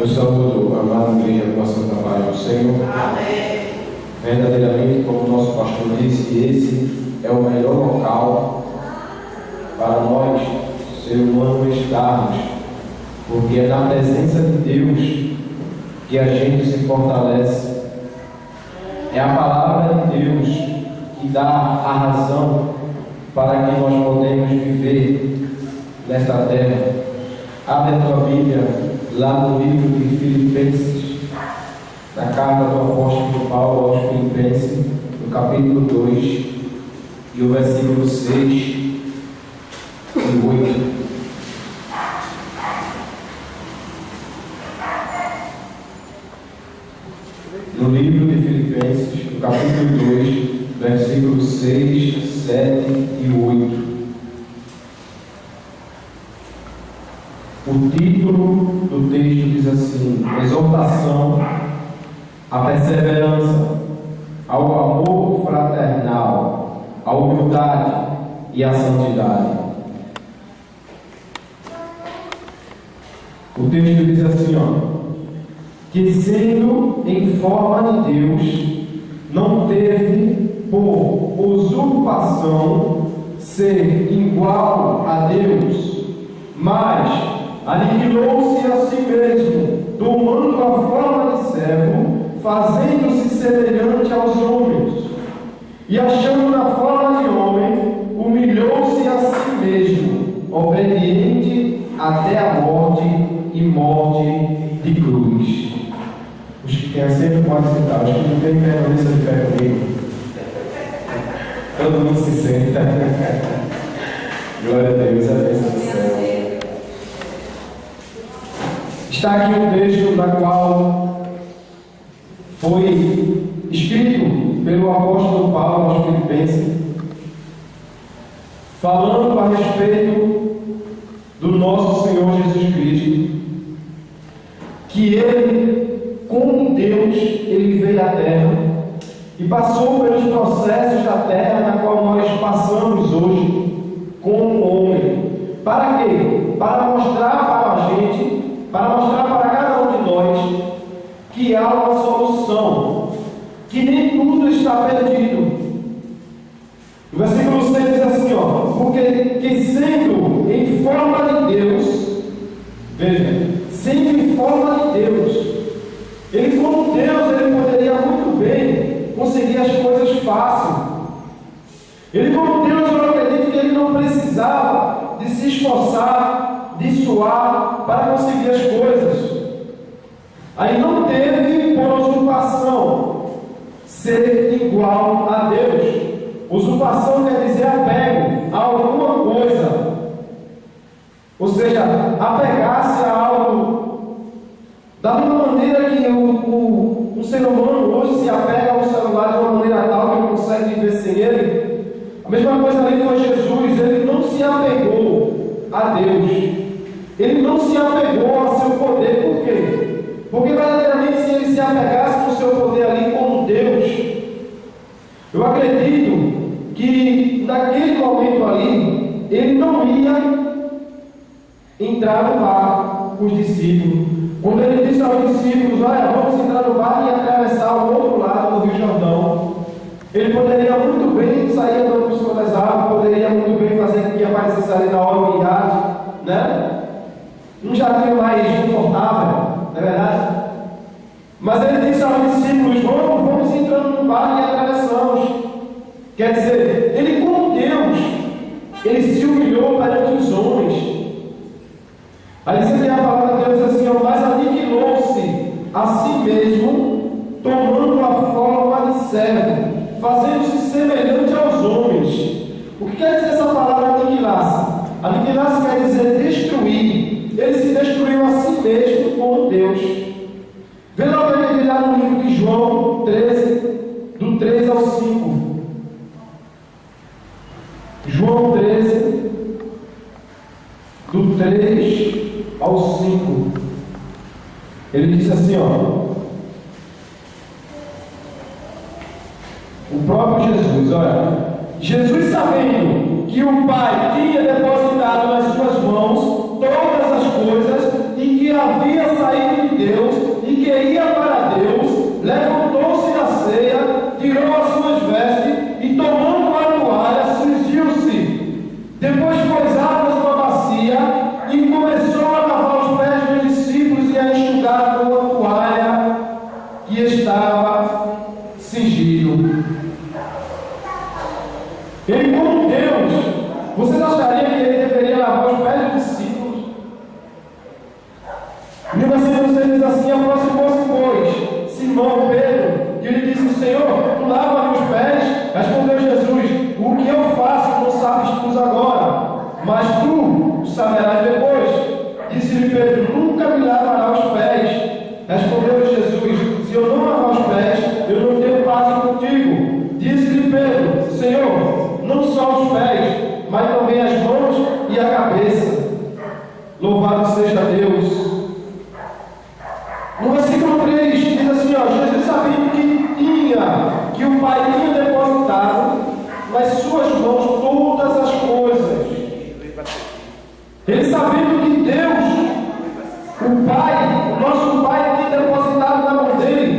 Eu saúdo a amada igreja com a santa paz do Senhor. Amém. Verdadeiramente, como o nosso pastor disse, esse é o melhor local para nós, ser humano, estarmos, porque é na presença de Deus que a gente se fortalece. É a palavra de Deus que dá a razão para que nós podemos viver nesta terra. Abre a tua Bíblia lá no livro de Filipenses, na carta do apóstolo Paulo aos Filipenses, no capítulo 2, e o versículo 6 e 8. No livro de Filipenses, no capítulo 2, versículos 6, 7 e 8. O título do texto diz assim: exortação à perseverança, ao amor fraternal, à humildade e à santidade. O texto diz assim, que sendo em forma de Deus, não teve por usurpação ser igual a Deus, mas aniquilou-se a si mesmo, tomando a forma de servo, fazendo-se semelhante aos homens, e achando na forma de homem, humilhou-se a si mesmo, obediente até a morte e morte de cruz. Os que têm assento podem sentar, os que não têm permanência de pé comigo. Todo mundo se senta. Glória a Deus, a bênção do céu. Está aqui um texto na qual foi escrito pelo apóstolo Paulo aos Filipenses, falando a respeito do nosso Senhor Jesus Cristo, que Ele, como Deus, Ele veio à terra e passou pelos processos da terra na qual nós passamos hoje como homem. Para quê? Para mostrar para a gente, para mostrar para cada um de nós que há uma solução, que nem tudo está perdido. O versículo 6 diz assim, porque que sendo em forma de Deus, veja, sendo em forma de Deus, ele como Deus, ele poderia muito bem conseguir as coisas fácil. Ele como Deus, eu acredito que ele não precisava de se esforçar, de suar para conseguir as coisas. Aí não teve por usurpação ser igual a Deus. Usurpação quer dizer apego a alguma coisa, ou seja, apegar-se a algo da mesma maneira que o ser humano hoje se apega ao celular de uma maneira tal que não consegue viver sem ele. A mesma coisa ali foi Jesus. Ele não se apegou a Deus, ele não se apegou ao seu poder. Por quê? Porque verdadeiramente, se ele se apegasse com o seu poder ali como Deus, eu acredito que naquele momento ali ele não ia entrar no barco com os discípulos. Quando ele disse aos discípulos: olha, vamos entrar no barco e atravessar o outro lado do Rio Jordão, ele poderia muito bem sair andando por cima das águas, poderia muito bem fazer com que aparecesse ali na hora o iate, né? Um jardim mais confortável, não é verdade? Mas ele disse aos discípulos: vamos entrando no barco e atravessamos. Quer dizer, ele como Deus, ele se humilhou perante os homens. Aí você tem a palavra de Deus assim, mas aniquilou-se a si mesmo, tomando a forma de servo, fazendo-se semelhante aos homens. O que quer dizer essa palavra aniquilar-se? Aniquilar-se quer dizer destruir. Ele se destruiu a si mesmo como Deus. Vê logo ele lá no livro de João 13, do 3 ao 5. João 13, do 3 ao 5. Ele diz assim, o próprio Jesus, olha, Jesus, sabendo que o Pai tinha depositado nas suas mãos todas as coisas e que havia saído de Deus tu saberás depois. Disse-lhe Pedro: nunca me lavará os pés. Respondeu Jesus: se eu não lavar os pés, eu não tenho parte contigo. Disse-lhe Pedro: Senhor, não só os pés, mas também as mãos e a cabeça. Louvado seja Deus. No versículo 3 diz assim, Jesus sabia que o Pai tinha depositado nas suas mãos todas as coisas. Ele sabia que Deus, o Pai, o nosso Pai, tinha depositado na mão dele,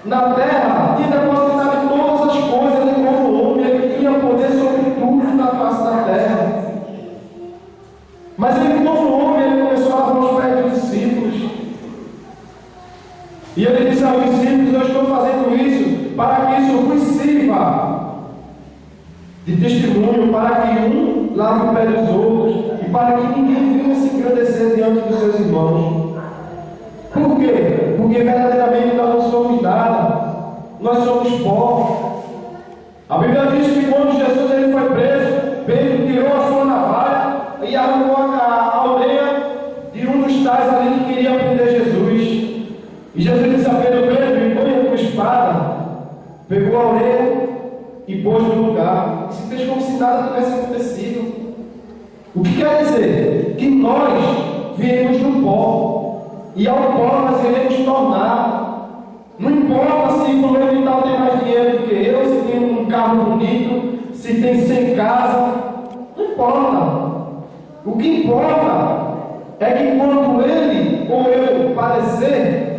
na terra, tinha depositado todas as coisas, ele como homem, ele tinha poder sobre tudo na face da terra. Mas ele como homem, ele começou a lavar os pés dos discípulos. E ele disse aos discípulos: eu estou fazendo isso para que isso vos sirva de testemunho, para que um lave o pé dos outros e para que ninguém venha se engrandecer diante dos seus irmãos. Por quê? Porque verdadeiramente nós não somos nada, nós somos pó. A Bíblia diz que quando Jesus ele foi preso, Pedro tirou a sua navalha e arrancou a orelha de um dos tais ali que queria prender Jesus. E Jesus disse a Pedro: Pedro, põe a tua espada. Pegou a orelha e pôs no lugar. E se fez como se nada tivesse acontecido. O que quer dizer? Que nós viemos do pó. E ao pó nós iremos tornar. Não importa se fulano e tal tem mais dinheiro do que eu, se tem um carro bonito, se tem 100 casas. Não importa. O que importa é que quando ele ou eu padecer,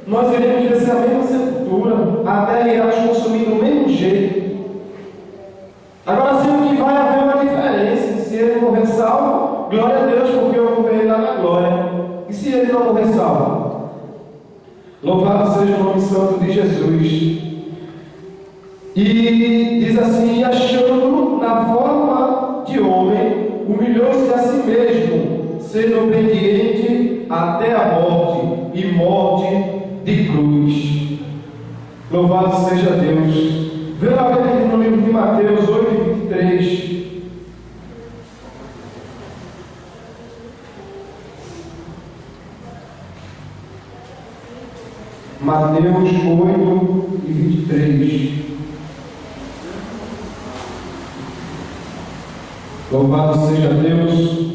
nós iremos descer a mesma sepultura, a terra irá nos consumir do mesmo jeito. Agora sim, o que vai haver uma diferença. Se ele morrer salvo, glória a Deus, porque eu vou ver ele lá na glória. E se ele não morrer salvo? Louvado seja o nome santo de Jesus. E diz assim: e achando na forma de homem, humilhou-se a si mesmo, sendo obediente até a morte, e morte de cruz. Louvado seja Deus. Vê lá no livro de Mateus 8:23. Mateus 8:23. Louvado seja Deus.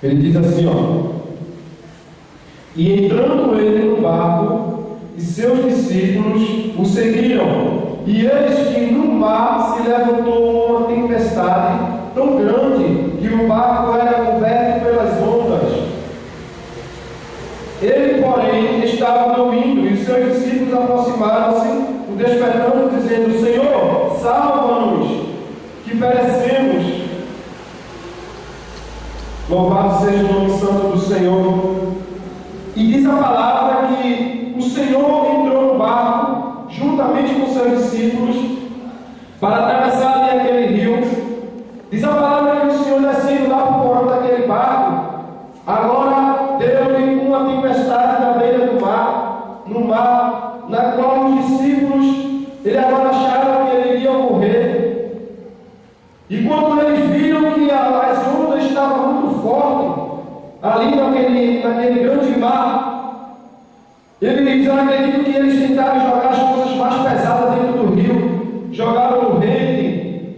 Ele diz assim, e entrando ele no barco, e seus discípulos o seguiram. E eis que no mar se levantou uma tempestade tão grande que o barco era coberto pelas ondas. Ele, porém, estava dormindo, e seus discípulos aproximaram-se, o despertando, dizendo: Senhor, salva-nos, que perecemos. Louvado seja o nome santo do Senhor. E diz a palavra que o Senhor entrou no barco, juntamente com seus discípulos, para atravessar ali aquele rio. Diz a palavra que o Senhor descendo lá para o porão daquele barco, agora deu-lhe uma tempestade na beira do mar, no mar, na qual os discípulos, ele agora acharam que ele iria morrer. E quando eles viram que as ondas estavam muito fortes, ali naquele grande mar, eu acredito que eles tentaram jogar as coisas mais pesadas dentro do rio, jogaram rede,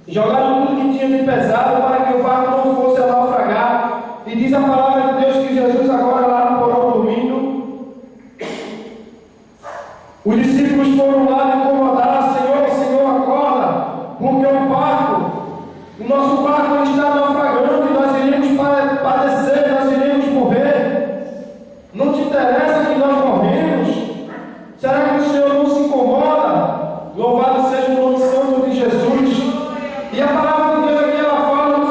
jogaram tudo que tinha de pesado para que o barco não fosse a naufragar. E diz a palavra de Deus que Jesus agora lá no porão dormindo, os discípulos foram lá me incomodar: Senhor, acorda, porque o nosso barco está naufragando e nós iremos padecer, nós iremos morrer. Não te interessa que nós morremos? Será que o Senhor não se incomoda? Louvado seja o nome santo de Jesus. E a palavra de Deus aqui, ela fala no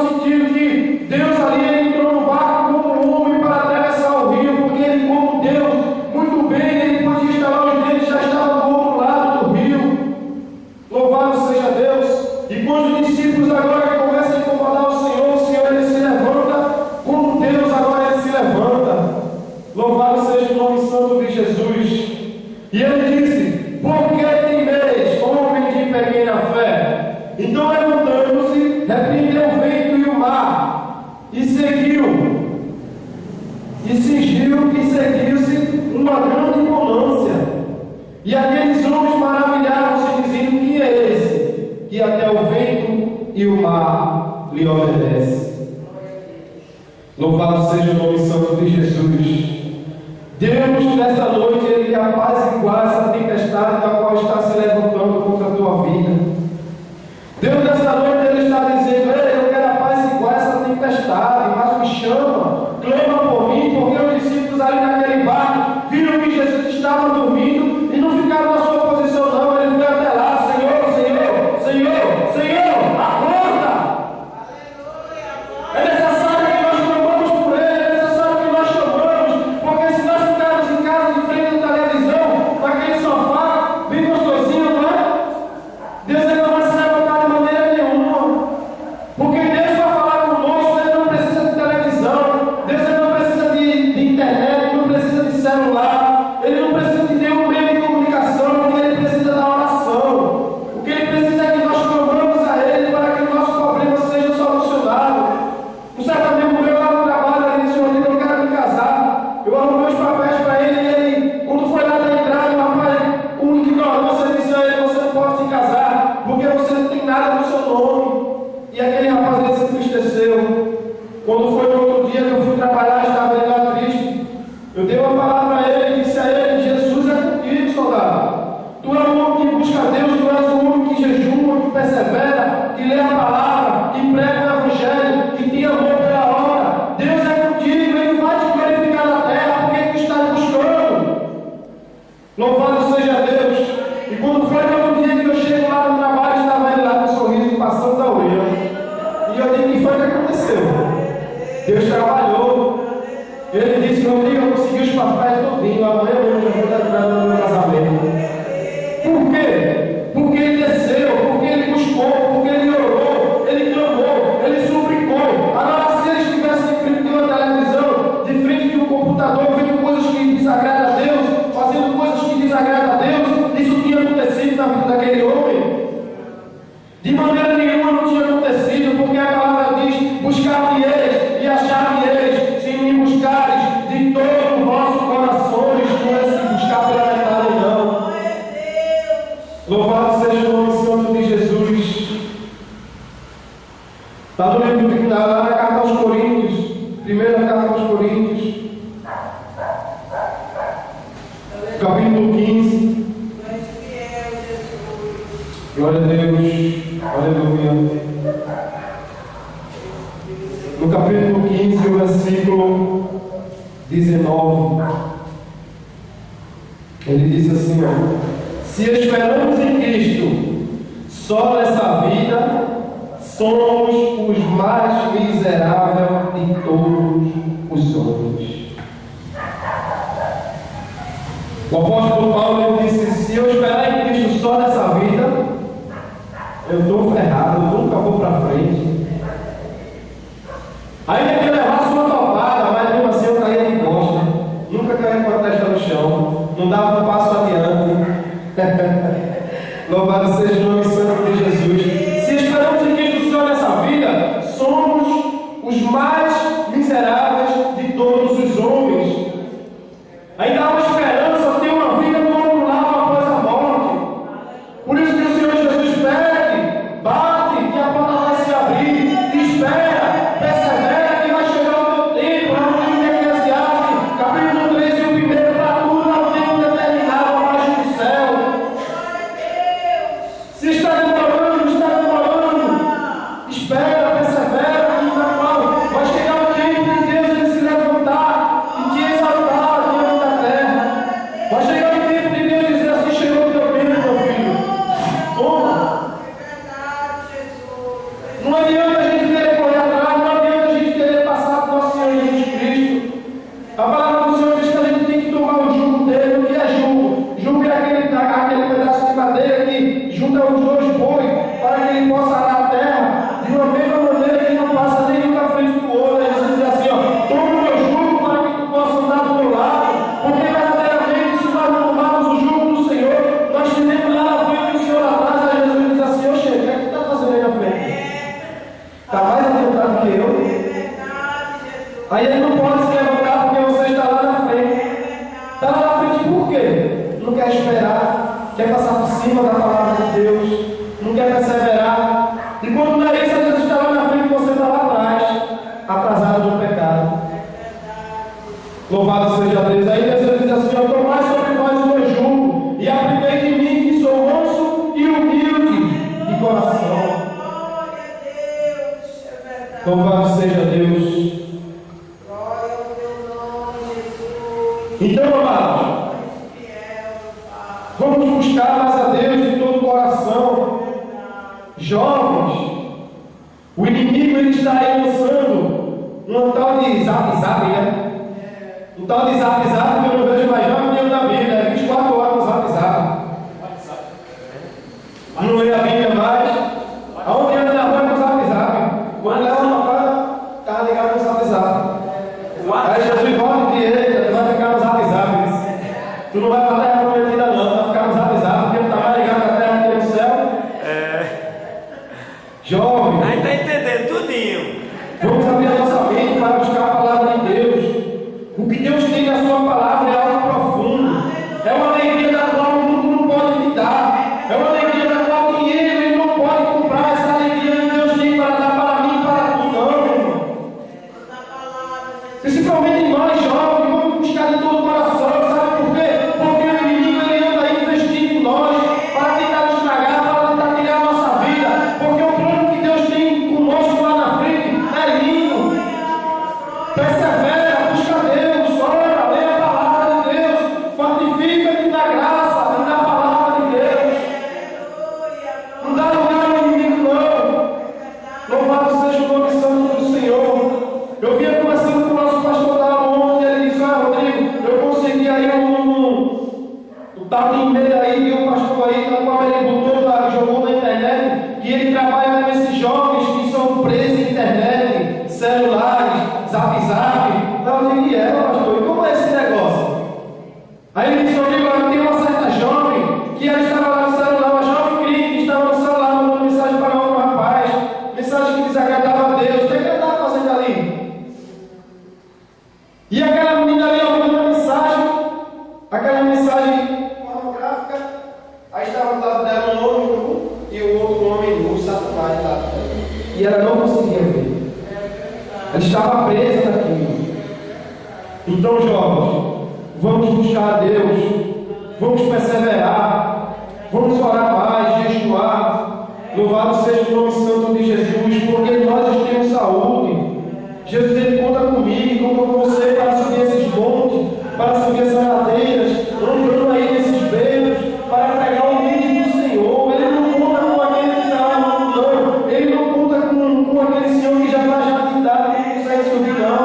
lhe obedece. Louvado seja o nome santo de Jesus. Deus, nesta noite, Ele apaziguar essa tempestade da qual está se levantando contra a tua vida. Deus, nesta noite, Ele está dizendo: ei, eu quero apaziguar essa tempestade, mas me chama, clama por mim, porque os discípulos ali naquele barco viram que Jesus estava dormindo e não ficaram na sua posição, não. Ele foi até lá: Senhor, Senhor, Senhor, Senhor, acorda! É necessário que nós clamamos por Ele, é necessário que nós chamamos, porque se nós ficarmos em casa de frente à televisão, naquele sofá, bem gostosinho, não é? Deus ele não vai se levantar de maneira nenhuma, porque Deus vai falar conosco. Ele não precisa de televisão, Deus ele não precisa de internet, não precisa de celular, Ele não precisa de nenhum meio de comunicação, porque Ele precisa da oração. O que Ele precisa é que nós clamamos a Ele para que o nosso problema seja solucionado. Um certo amigo meu lá no trabalho, ele disse: eu quero me casar. Eu arrumei os papéis para ele e ele, quando foi lá na entrada, o rapaz, com ignorância, disse a ele: você não pode se casar, porque você não tem nada no seu nome. E aquele rapaz ele se entristeceu. Quando foi no outro dia que eu fui trabalhar, estava ele lá triste. Eu dei uma palavra a ele e disse a ele: Jesus é contigo, soldado. Tu és um homem que busca a Deus, tu és um homem que jejua, que persevera, que lê a palavra, que prega o Evangelho, que tem amor pela obra. Deus é contigo, Ele vai te glorificar na terra, porque tu estás buscando. Louvado seja Deus. E quando foi no outro dia que eu chego lá no trabalho, estava ele lá com um sorriso passando da orelha. E eu digo: o que foi que aconteceu? Deus trabalhou. Ele disse: Rodrigo, eu consegui os papéis todinho, amanhã mesmo eu vou entrar no meu casamento. Por quê? Porque ele desceu, porque ele buscou, porque ele orou, ele clamou, ele suplicou. Agora, se ele estivesse de frente de uma televisão, de frente de um computador, vendo coisas que desagradam a Deus, fazendo coisas que desagradam a Deus, isso tinha acontecido na vida daquele homem? De maneira nenhuma não tinha acontecido, porque a palavra diz: buscar-me-eis e achar-me-eis, se me buscares de todo o vosso corações. Não é se buscar pela metade, não. Louvado seja o nome santo de Jesus. Está no livro lá na carta aos Coríntios, primeira carta aos Coríntios, capítulo 15. Glória a Deus, aleluia. No capítulo 15, o versículo 19, ele diz assim: se esperamos em Cristo só nessa vida, somos os mais miseráveis de todos os homens. O apóstolo Paulo ele disse: se eu esperar em Cristo só nessa vida, eu estou ferrado, eu nunca vou para frente. Ainda que eu levasse uma topada, mas mesmo assim eu caía de costa, nunca caía com a testa no chão, não dava um passo adiante. Louvado seja o nome santo de Jesus. Se esperamos em Cristo só nessa vida, somos os mais miseráveis de todos os homens. Ainda há uma esperança, tem uma vida do outro lado após a morte. Por isso que o Senhor Jesus pede, bate, que a porta vai se abrir, espera, persevera, que vai chegar o teu tempo. Lá no livro de Eclesiastes, capítulo 3 e o primeiro: para tudo há um tempo determinado abaixo do céu. Se está demorando, espera, persevera, que vai chegar o tempo de Deus ele se levantar e te exaltar diante da terra. Vai chegar o tempo de Deus dizer assim: chegou o teu tempo, meu filho. Toma. Não adianta a gente querer correr atrás, não adianta a gente querer passar por nosso Senhor Jesus Cristo. A palavra do Senhor diz que a gente tem que tomar o jugo dele. O que é jugo? Jugo é aquele pedaço de madeira que junta os dois bois para que ele possa arar a terra de uma mesma maneira que não passa nem um na frente do outro. Aí você diz assim: ó, toma o meu jugo para que tu possa andar do meu lado, porque verdadeiramente, se nós não tomarmos o jugo do Senhor, nós estaremos lá na frente do Senhor atrás. Aí Jesus diz assim: ô chefe, o que é que tu está fazendo aí na frente? Está mais adiantado que eu? Aí ele não pode se levantar porque você está lá na frente. Está lá na frente por quê? Não quer esperar, quer passar por cima da palavra de Deus, não quer perseverar. E quando não é isso, Jesus está lá na frente e você Louvado seja Deus. Aí Deus diz assim: ó, tomai sobre vós o meu jugo e aprendei de mim, que sou manso e humilde de coração. Louvado seja Deus. Então, amados, vamos buscar mais a Deus de todo o coração. Jovens, o inimigo ele está aí lançando um tal de zap, né? Um tal de zap, que eu não vejo mais jovem dentro da Bíblia, é 24 horas no zap. Não lê a Bíblia mais. Aonde anda na rua é no zap. Quando leva uma casa, está ligado no zap. Aí Jesus volta e diz: tu vai ficar no zap. Tu não vai para a terra prometida, não. Tu vai ficar no zap, porque não está mais ligado na terra que tem no céu. Jovem. Aí está entendendo tudinho. Vamos abrir a nossa mente para buscar a palavra de Deus. O que Deus tem na sua palavra é algo profundo. É uma alegria da qual o mundo não pode me dar. É uma alegria da qual o dinheiro ele não pode comprar. Essa alegria que Deus tem para dar para mim e para tu, não, meu irmão. Principalmente nós, jovens, vamos buscar de todo o coração. Sabe por quê? Porque o inimigo ele anda aí investindo em nós para tentar nos estragar, para tentar tirar a nossa vida. Porque o plano que Deus tem conosco lá na frente é lindo. Persevera, busca Deus, ora, lê a palavra de Deus, fortifica-te na graça e na palavra de Deus. Não dá lugar ao inimigo, não. Louvado seja o nome santo do Senhor. Eu vinha conversando com o nosso pastor da ontem, e ele disse: Rodrigo, eu consegui aí um tal de e-mail aí, que o pastor aí, na qual ele jogou na internet, que ele trabalha com esses jovens que são presos em internet, celulares, zap. Então eu digo: pastor, e como é esse negócio? Aí ele disse: Rodrigo, tem uma certa jovem que ela estava lá no celular, uma jovem crente que estava no celular mandando mensagem para outro rapaz, mensagem que desagradava a Deus. O que ele estava fazendo ali? E aquela menina ali ouvindo uma mensagem, aquela mensagem pornográfica, aí estava do lado dela um homem nu e o outro homem nu, Satanás lá. E ela não conseguia ver. Ela estava presa naquilo. Então, jovens, vamos buscar a Deus, vamos perseverar, vamos orar mais, jejuar. Louvado seja o nome santo de Jesus, porque nós temos saúde. Jesus ele conta comigo, conta com você para subir esses montes, para subir essas ladeiras, andando aí nesses becos, para pregar o nome do Senhor. Ele não conta com aquele que está lá no mundo, não. Ele não conta com aquele Senhor que já está de idade, que não consegue subir, não.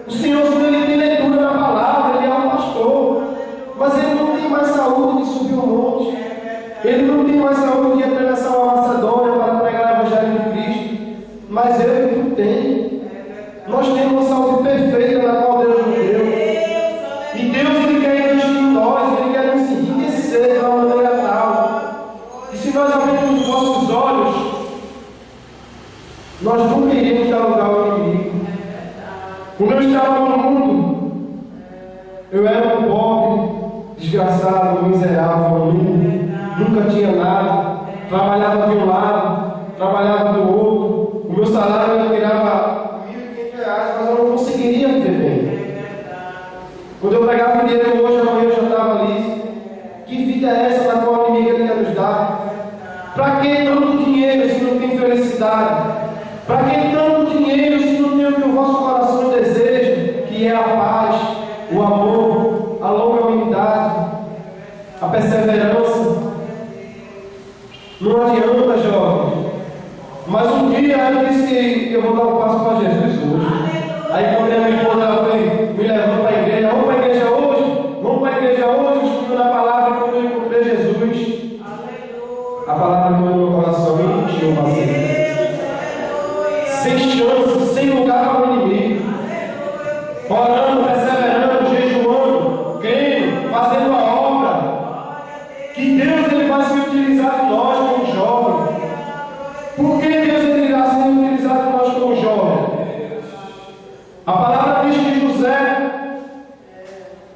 O Senhor, se ele tem leitura na palavra, ele é um pastor, mas ele não tem mais saúde de subir o monte. Ele não tem mais saúde de atravessar uma Macedônia para pregar o Evangelho de Cristo. Mas eu e tu tem. Nós temos uma saúde perfeita na qual Deus nos deu. E Deus ele quer investir em nós, ele quer nos enriquecer de uma maneira tal. E se nós abrirmos os nossos olhos, nós nunca iremos dar lugar ao inimigo. Quando eu estava no mundo, eu era um pobre, desgraçado, miserável, nunca tinha nada, trabalhava de um lado, trabalhava do outro, o meu salário eu tirava R$1.500, mas eu não conseguiria viver bem. Quando eu pegava o dinheiro hoje, amanhã eu já estava ali. Que vida é essa na qual o inimigo quer nos dar? Para que tanto dinheiro se não tem felicidade? Para que tanto dinheiro se não tem o que o vosso coração deseja, que é a paz, o amor, a longanimidade, a perseverança? Não adianta, jovem. Mas um dia eu disse que eu vou dar um passo para Jesus hoje. Aí quando a minha esposa me levou para a igreja: vamos para a igreja hoje? Vamos para a igreja hoje, estudando a palavra. Quando eu encontrei Jesus, a palavra entrou no meu coração e encheu o vazio. Sem chance, sem lugar para o inimigo. Orando, perseverando, jejuando, crendo, fazendo a obra. Que Deus ele vai se utilizar de nós como jovens. Por que Deus ele irá se utilizar de nós como jovens? A palavra diz que José,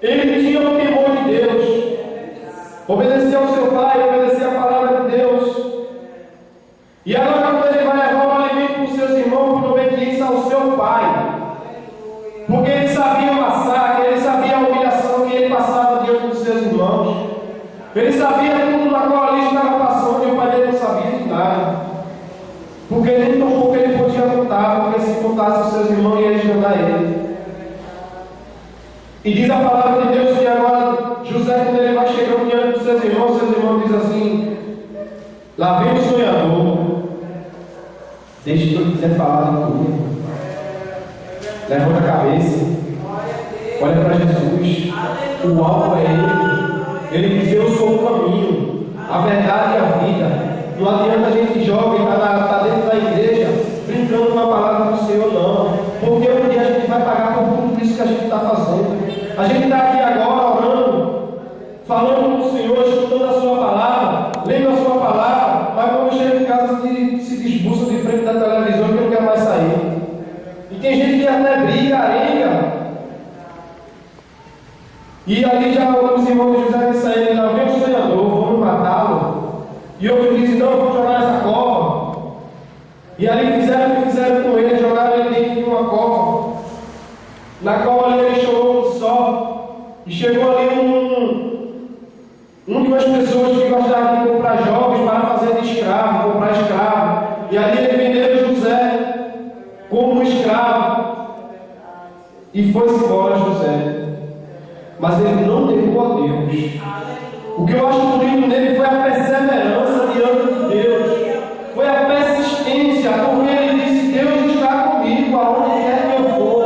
ele tinha o temor de Deus, obedecia ao seu pai, obedecia a palavra de Deus. E agora quando ele vai levar o alimento para os seus irmãos por obediência ao seu pai, porque ele sabia o massacre, Ele sabia tudo na qual ali estava passando e o pai dele não sabia de nada. Porque nem tão pouco ele podia contar, porque se contasse os seus irmãos iam esganar ele. E diz a palavra de Deus que agora José, quando ele vai chegando diante dos seus irmãos dizem assim: lá vem o sonhador. Deixa que eu quiser falar de tudo. Levanta a cabeça. Olha para Jesus. O alvo é Ele. Ele diz: eu sou o caminho, a verdade e a vida. Não adianta a gente jovem estar dentro da igreja brincando com a palavra do Senhor, não. Porque um dia a gente vai pagar por tudo isso que a gente está fazendo. A gente está aqui agora orando, falando com o Senhor, escutando a sua palavra, lendo a sua palavra, mas quando chega em casa se desbuça de frente da televisão que não quer mais sair. E tem gente que até briga, arenga. E ali já os irmãos de José disseram: lá vem o sonhador, vamos matá-lo. E outros dizem: não, vamos jogar nessa cova. E ali fizeram o que fizeram com ele, jogaram ele dentro de uma cova, na qual ali ele chorou um só. E chegou ali umas pessoas que gostavam de comprar jovens para fazer de escravo, comprar escravo. E ali ele vendeu José como um escravo. E foi-se embora José. Mas ele não negou a Deus. O que eu acho bonito nele foi a perseverança diante de Deus. Foi a persistência, porque ele disse: Deus está comigo aonde quer que eu for.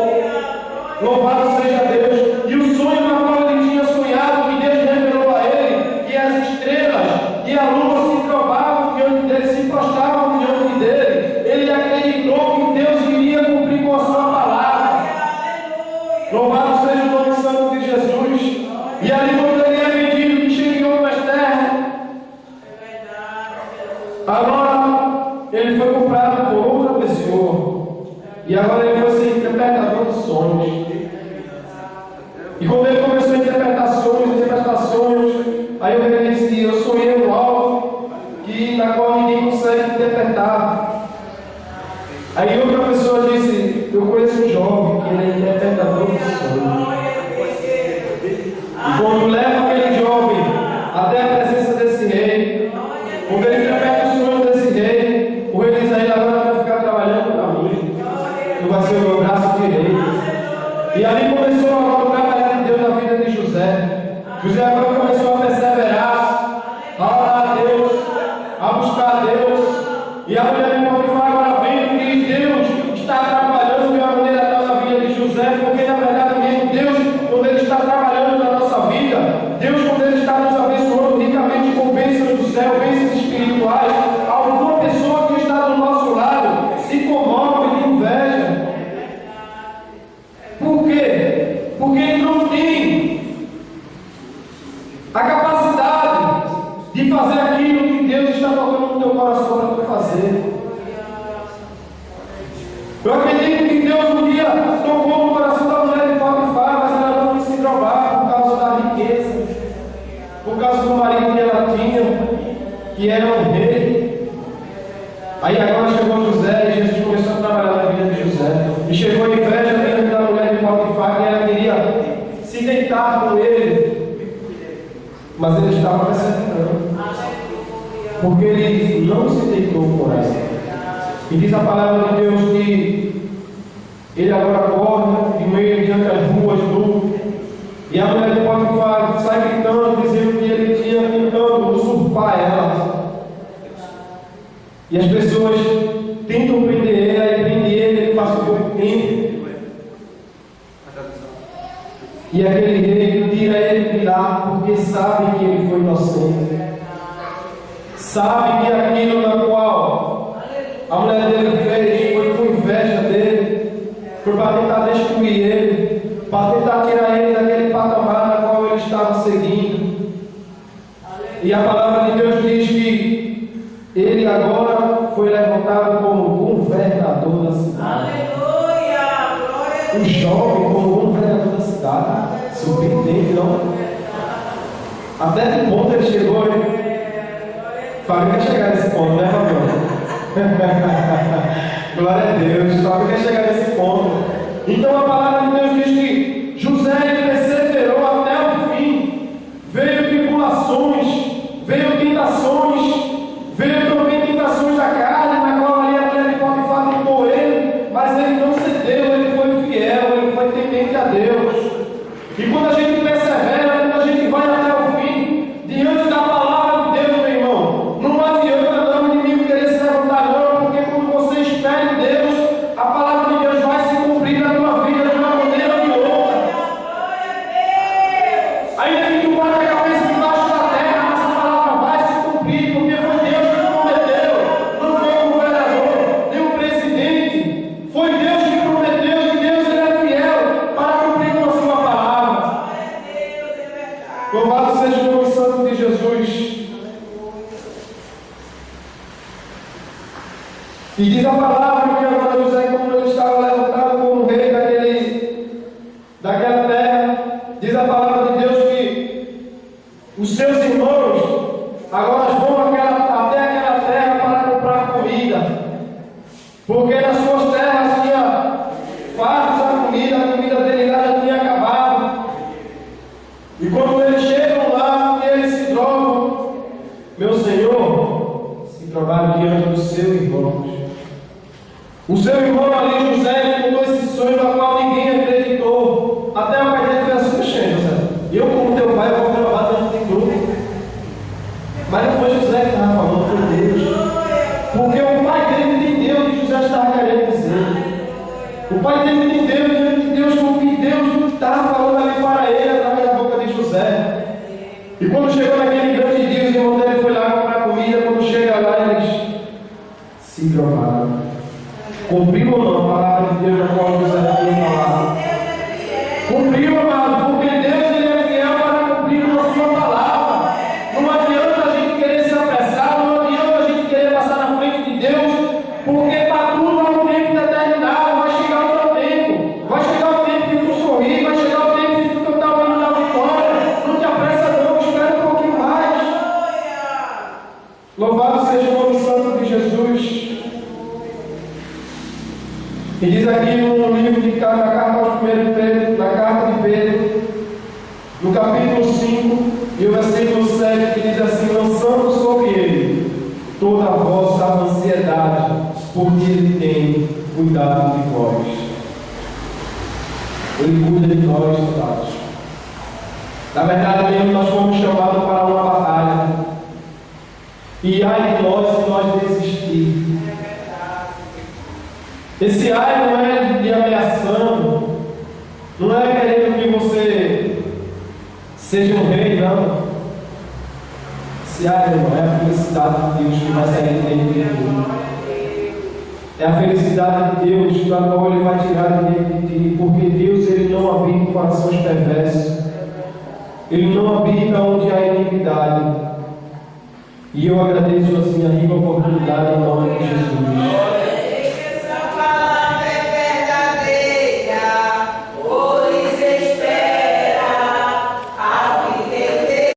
Louvado seja Deus. E o sonho na qual ele tinha sonhado, que Deus revelou a ele, que as estrelas e a lua se provavam diante dele, se prostravam diante dele, ele acreditou que Deus iria cumprir com a sua palavra. Louvado seja o nome santo de Jesus. E ali quando ele é vendido, que chega em outras terras, agora ele foi comprado por outra pessoa. E agora ele foi ser interpretador de sonhos. E quando ele começou a interpretar sonhos, aí o rei disse: eu sonhei algo na qual ninguém consegue interpretar. Aí outra pessoa disse: eu conheço um jovem que ele é interpretador de sonhos. E quando leva aquele jovem até a presença desse rei, quando ele interpreta o sonho desse rei, o rei diz a ele: agora vai ficar trabalhando para mim, tu vai ser o meu braço direito. E ali começou agora o trabalhar de Deus na vida de José. José agora começou a perseverar, a orar a Deus, a buscar a Deus. E a mulher de Potifar agora vendo que Deus está trabalhando de uma maneira tal na vida de José, porque na verdade mesmo Deus, quando Ele está trabalhando na nossa vida, Deus, quando Ele está nos abençoando ricamente com bênçãos do céu, bênçãos espirituais, alguma pessoa que está do nosso lado se comove de inveja. Por quê? Porque ele não tem a capacidade de fazer aquilo que Deus está colocando no teu coração para tu fazer. Eu acredito que Deus um dia tocou no coração da mulher de Potifar, mas ela não quis se drogar por causa da riqueza, por causa do marido que ela tinha, que era um rei. Aí agora chegou José e Jesus começou a trabalhar na vida de José. E chegou a inveja dentro da mulher de Potifar, que ela queria se deitar com ele, mas ele estava perseverando, porque ele não se deitou com ela. E diz a palavra de Deus que ele agora corre de meio diante das ruas nu, e a mulher de Potifar sai gritando, dizendo que ele tinha tentando usurpar ela. E as pessoas tentam prender ele, aí prende ele passa um pouco tempo. E aquele rei tira ele de lá, porque sabe que ele foi inocente. Sabe que aquilo na qual a mulher dele fez foi com inveja dele, foi para tentar destruir ele, para tentar tirar ele daquele patamar na qual ele estava seguindo. E a palavra de Deus diz que ele agora foi levantado como governador da cidade. Um jovem como governador da cidade. Surpreendente, não? Até que ponto ele chegou? Fábio quer chegar nesse ponto, né, Fábio? Glória a Deus, Fábio quer chegar nesse ponto. Então a palavra de Deus diz que José perseverou até o fim. Veio tribulações, O pai dele entendeu diante de Deus o que Deus estava falando ali para ele através da boca de José. E quando chegou naquele grande dia, o irmão dele foi lá comprar comida. Quando chega lá, eles se provaram. Cumpriu ou não a palavra de Deus na qual José tinha falado? Cumpriu, amado, porque Deus ele é fiel para cumprir a sua palavra. Não adianta a gente querer se apressar, não adianta a gente querer passar na frente de Deus, porque para tudo há um tempo determinado. Vai chegar o teu tempo, vai chegar o tempo de tu sorrir, vai chegar o tempo de tu cantar o hino da vitória. Não te apressa não, espera um pouquinho mais. Louvado seja o nome santo de Jesus. E diz aqui no livro de na carta aos 1 Pedro, na carta de Pedro, no capítulo 5, e o versículo 7, que diz assim: lançando sobre ele toda a vossa ansiedade, porque ele tem cuidado de vós. Ele cuida de nós, soldados. Na verdade mesmo, nós fomos chamados para uma batalha. E ai de nós se nós desistirmos. Esse ai não é de ameaçando, não é querendo que você seja um rei, não. Esse ai não é a felicidade de Deus que vai sair dentro de ti. É a felicidade de Deus da qual Ele vai tirar de dentro de ti, porque Deus ele não habita em corações perversos, Ele não habita onde há iniquidade. E eu agradeço assim a rica oportunidade em nome de Jesus.